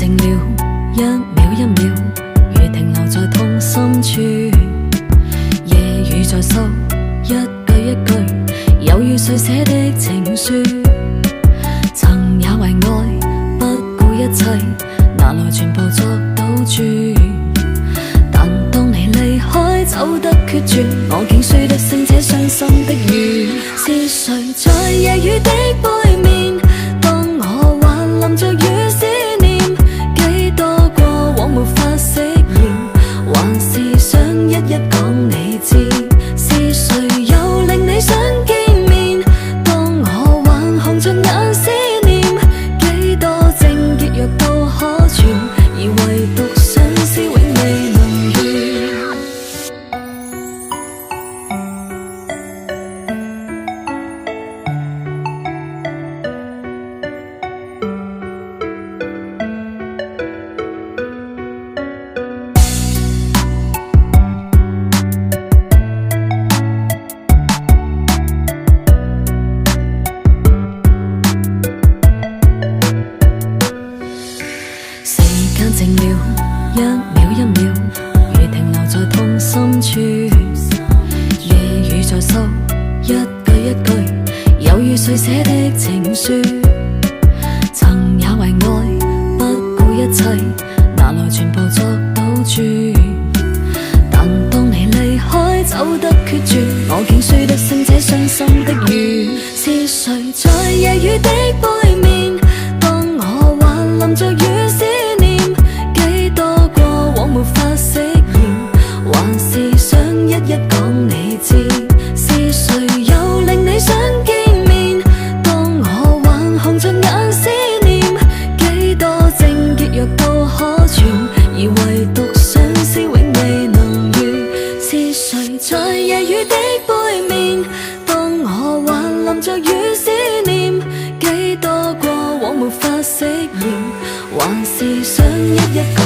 靜了一秒一秒，如停留在痛心處。夜雨在收一句一句，猶如誰寫的情書。曾也為愛不顧一切，拿來全部作賭注。但當你離開走得決絕，我竟輸得勝這傷心的雨。是誰在夜雨的背面，當我還淋着雨思念？幾多過往沒法釋然，還是想一一講你知。是誰又令你想見面？當我還紅着眼思念，幾多症結藥都可傳，而唯獨相思永未能愈。靜了一秒一秒，如停留在痛心處。夜雨在收一句一句，猶如誰寫的情書。曾也為愛不顧一切，拿來全部作賭注。但當你離開走得決絕，我竟輸得勝這傷心的雨。是誰在夜雨的背面，當我還淋着雨思念？幾多過往沒法釋然，還是想一一講你知。是誰又令你想見面？當我還紅着眼思念，幾多症結藥都可傳，而唯獨相思永未能愈。是誰在夜雨的背面，當我還淋着雨思念？幾多過往沒法釋然，還是想一一講